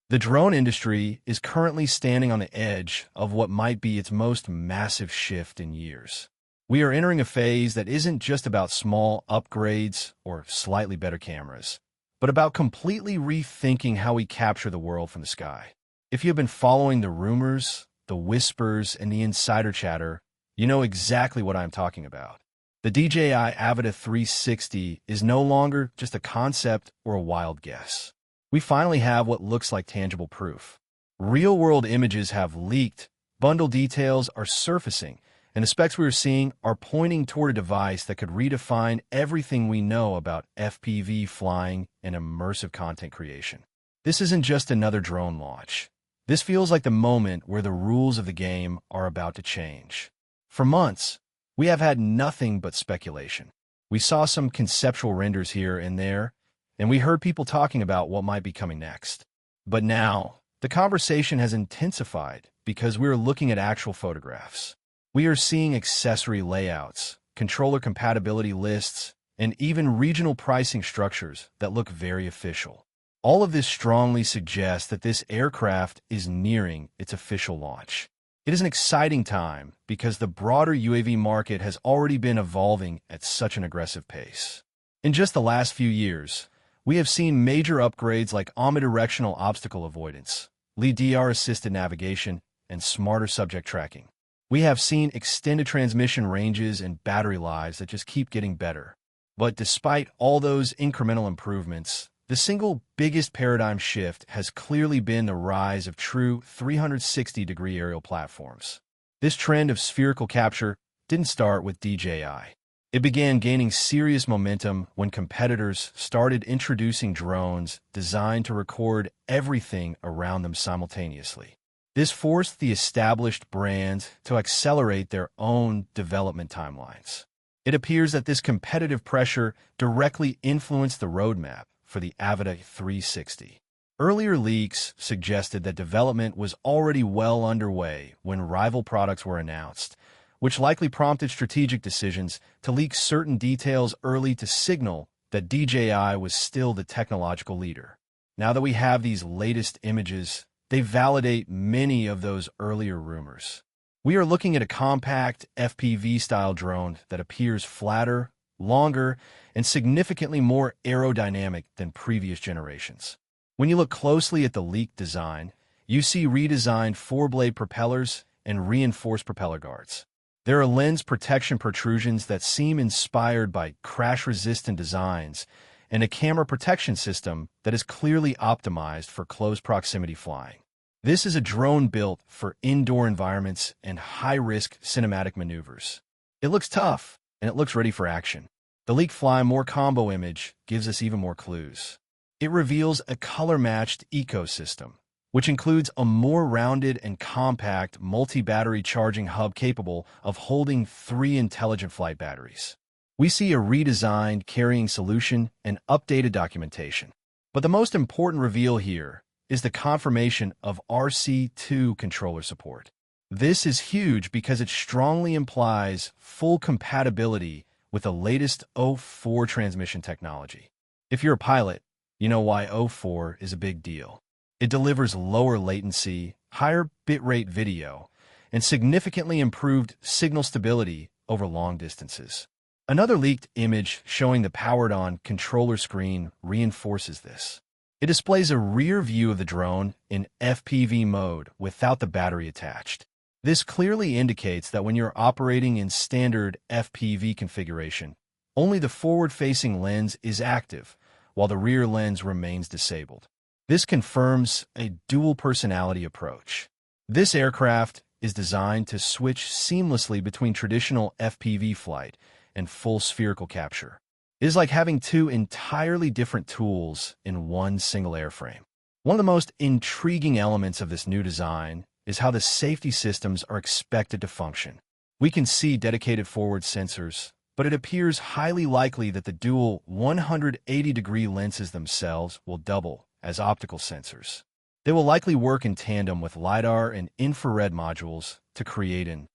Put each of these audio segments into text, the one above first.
The drone industry is currently standing on the edge of what might be its most massive shift in years. We are entering a phase that isn't just about small upgrades or slightly better cameras, but about completely rethinking how we capture the world from the sky. If you have been following the rumors, the whispers, and the insider chatter, you know exactly what I'm talking about. The DJI Avata 360 is no longer just a concept or a wild guess. We finally have what looks like tangible proof. Real-world images have leaked, bundle details are surfacing, and the specs we are seeing are pointing toward a device that could redefine everything we know about FPV flying and immersive content creation. This isn't just another drone launch. This feels like the moment where the rules of the game are about to change. For months, we have had nothing but speculation. We saw some conceptual renders here and there, and we heard people talking about what might be coming next. But now, the conversation has intensified because we are looking at actual photographs. We are seeing accessory layouts, controller compatibility lists, and even regional pricing structures that look very official. All of this strongly suggests that this aircraft is nearing its official launch. It is an exciting time because the broader UAV market has already been evolving at such an aggressive pace. In just the last few years, we have seen major upgrades like omnidirectional obstacle avoidance, LiDAR-assisted navigation, and smarter subject tracking. We have seen extended transmission ranges and battery lives that just keep getting better. But despite all those incremental improvements, the single biggest paradigm shift has clearly been the rise of true 360-degree aerial platforms. This trend of spherical capture didn't start with DJI. It began gaining serious momentum when competitors started introducing drones designed to record everything around them simultaneously. This forced the established brands to accelerate their own development timelines. It appears that this competitive pressure directly influenced the roadmap for the Avata 360. Earlier leaks suggested that development was already well underway when rival products were announced, which likely prompted strategic decisions to leak certain details early to signal that DJI was still the technological leader. Now that we have these latest images, they validate many of those earlier rumors. We are looking at a compact FPV-style drone that appears flatter, longer, and significantly more aerodynamic than previous generations. When you look closely at the leaked design, you see redesigned four-blade propellers and reinforced propeller guards. There are lens protection protrusions that seem inspired by crash-resistant designs and a camera protection system that is clearly optimized for close proximity flying. This is a drone built for indoor environments and high-risk cinematic maneuvers. It looks tough, and it looks ready for action. The leaked Fly More combo image gives us even more clues. It reveals a color-matched ecosystem, which includes a more rounded and compact multi-battery charging hub capable of holding 3 intelligent flight batteries. We see a redesigned carrying solution and updated documentation. But the most important reveal here is the confirmation of RC2 controller support. This is huge because it strongly implies full compatibility with the latest O4 transmission technology. If you're a pilot, you know why O4 is a big deal. It delivers lower latency, higher bitrate video, and significantly improved signal stability over long distances. Another leaked image showing the powered-on controller screen reinforces this. It displays a rear view of the drone in FPV mode without the battery attached. This clearly indicates that when you're operating in standard FPV configuration, only the forward-facing lens is active, while the rear lens remains disabled. This confirms a dual-personality approach. This aircraft is designed to switch seamlessly between traditional FPV flight and full spherical capture. It is like having 2 entirely different tools in one single airframe. One of the most intriguing elements of this new design is how the safety systems are expected to function. We can see dedicated forward sensors, but it appears highly likely that the dual 180-degree lenses themselves will double as optical sensors. They will likely work in tandem with LiDAR and infrared modules to create an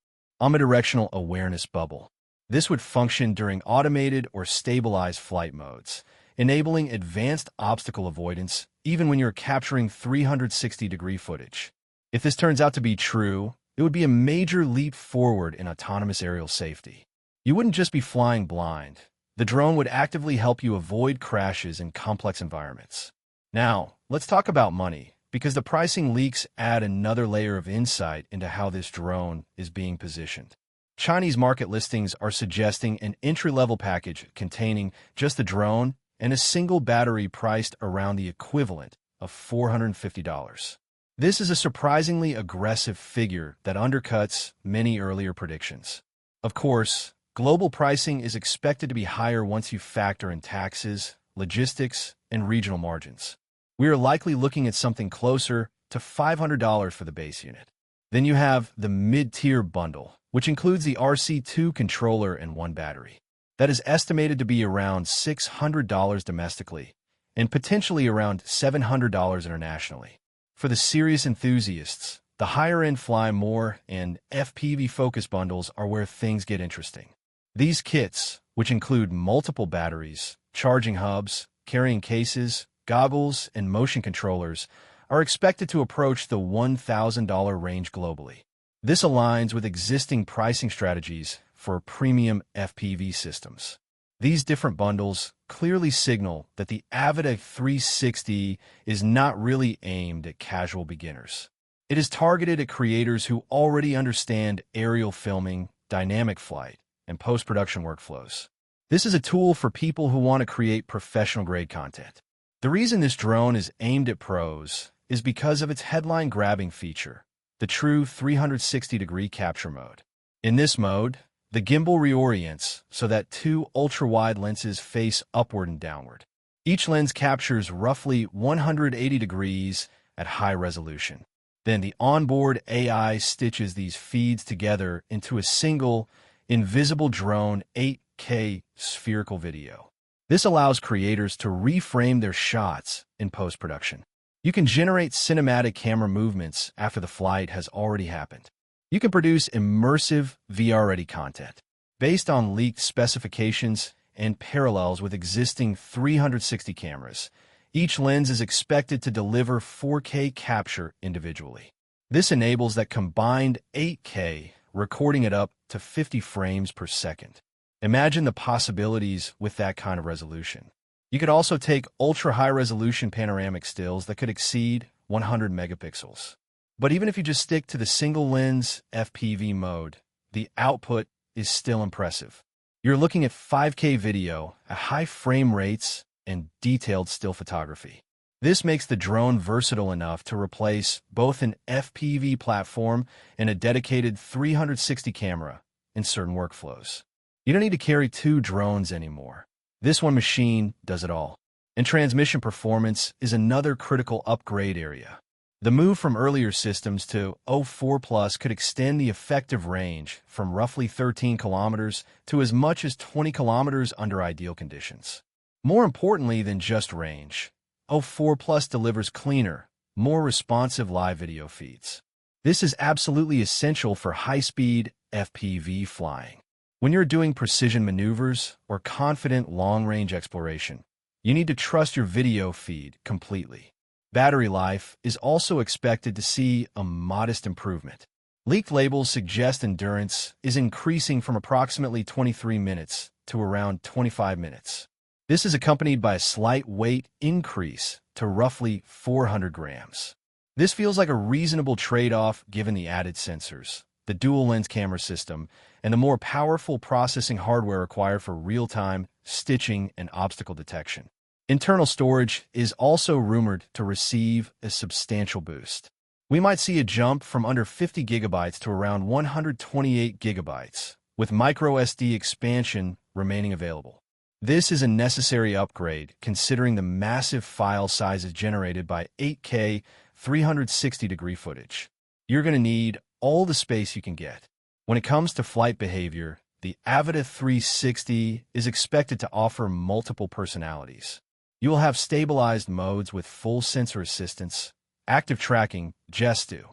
omnidirectional awareness bubble. This would function during automated or stabilized flight modes, enabling advanced obstacle avoidance even when you're capturing 360-degree footage. If this turns out to be true, it would be a major leap forward in autonomous aerial safety. You wouldn't just be flying blind. The drone would actively help you avoid crashes in complex environments. Now, let's talk about money, because the pricing leaks add another layer of insight into how this drone is being positioned. Chinese market listings are suggesting an entry-level package containing just the drone and a single battery priced around the equivalent of $450. This is a surprisingly aggressive figure that undercuts many earlier predictions. Of course, global pricing is expected to be higher once you factor in taxes, logistics, and regional margins. We are likely looking at something closer to $500 for the base unit. Then you have the mid-tier bundle, which includes the RC2 controller and one battery. That is estimated to be around $600 domestically and potentially around $700 internationally. For the serious enthusiasts, the higher-end Fly More and FPV focus bundles are where things get interesting. These kits, which include multiple batteries, charging hubs, carrying cases, goggles, and motion controllers, are expected to approach the $1,000 range globally. This aligns with existing pricing strategies for premium FPV systems. These different bundles clearly signal that the Avata 360 is not really aimed at casual beginners. It is targeted at creators who already understand aerial filming, dynamic flight, and post-production workflows. This is a tool for people who want to create professional-grade content. The reason this drone is aimed at pros is because of its headline-grabbing feature, the true 360-degree capture mode. In this mode, the gimbal reorients so that two ultra-wide lenses face upward and downward. Each lens captures roughly 180 degrees at high resolution. Then the onboard AI stitches these feeds together into a single, invisible drone 8K spherical video. This allows creators to reframe their shots in post-production. You can generate cinematic camera movements after the flight has already happened. You can produce immersive VR-ready content based on leaked specifications and parallels with existing 360 cameras. Each lens is expected to deliver 4K capture individually. This enables that combined 8K, recording it up to 50 frames per second. Imagine the possibilities with that kind of resolution. You could also take ultra-high-resolution panoramic stills that could exceed 100 megapixels. But even if you just stick to the single-lens FPV mode, the output is still impressive. You're looking at 5K video at high frame rates and detailed still photography. This makes the drone versatile enough to replace both an FPV platform and a dedicated 360 camera in certain workflows. You don't need to carry two drones anymore. This one machine does it all. And transmission performance is another critical upgrade area. The move from earlier systems to O4 Plus could extend the effective range from roughly 13 kilometers to as much as 20 kilometers under ideal conditions. More importantly than just range, O4 Plus delivers cleaner, more responsive live video feeds. This is absolutely essential for high-speed FPV flying. When you're doing precision maneuvers or confident long-range exploration, you need to trust your video feed completely. Battery life is also expected to see a modest improvement. Leaked labels suggest endurance is increasing from approximately 23 minutes to around 25 minutes. This is accompanied by a slight weight increase to roughly 400 grams. This feels like a reasonable trade-off given the added sensors, the dual-lens camera system, and the more powerful processing hardware required for real-time stitching and obstacle detection. Internal storage is also rumored to receive a substantial boost. We might see a jump from under 50 gigabytes to around 128 gigabytes, with microSD expansion remaining available. This is a necessary upgrade considering the massive file sizes generated by 8K 360-degree footage. You're going to need all the space you can get. When it comes to flight behavior, the Avata 360 is expected to offer multiple personalities. You will have stabilized modes with full sensor assistance, active tracking, gestu,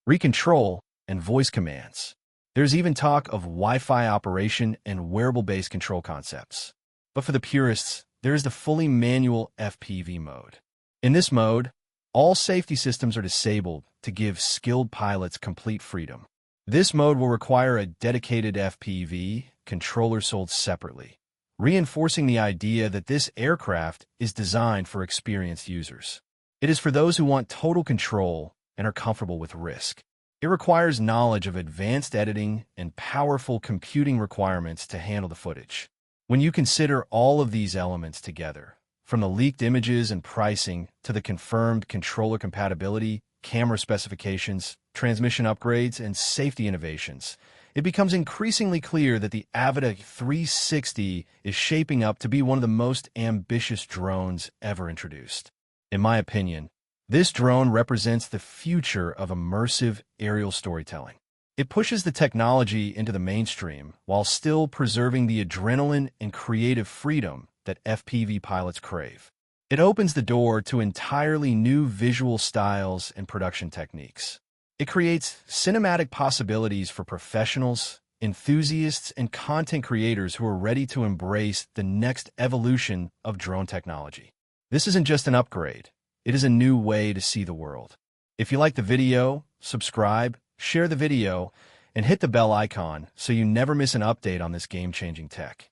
recontrol, and voice commands. There's even talk of Wi-Fi operation and wearable-based control concepts. But for the purists, there is the fully manual FPV mode. In this mode, all safety systems are disabled to give skilled pilots complete freedom. This mode will require a dedicated FPV controller sold separately, reinforcing the idea that this aircraft is designed for experienced users. It is for those who want total control and are comfortable with risk. It requires knowledge of advanced editing and powerful computing requirements to handle the footage. When you consider all of these elements together, from the leaked images and pricing to the confirmed controller compatibility, camera specifications, transmission upgrades, and safety innovations, it becomes increasingly clear that the Avata 360 is shaping up to be one of the most ambitious drones ever introduced. In my opinion, this drone represents the future of immersive aerial storytelling. It pushes the technology into the mainstream while still preserving the adrenaline and creative freedom that FPV pilots crave. It opens the door to entirely new visual styles and production techniques. It creates cinematic possibilities for professionals, enthusiasts, and content creators who are ready to embrace the next evolution of drone technology. This isn't just an upgrade. It is a new way to see the world. If you like the video, subscribe, share the video, and hit the bell icon so you never miss an update on this game-changing tech.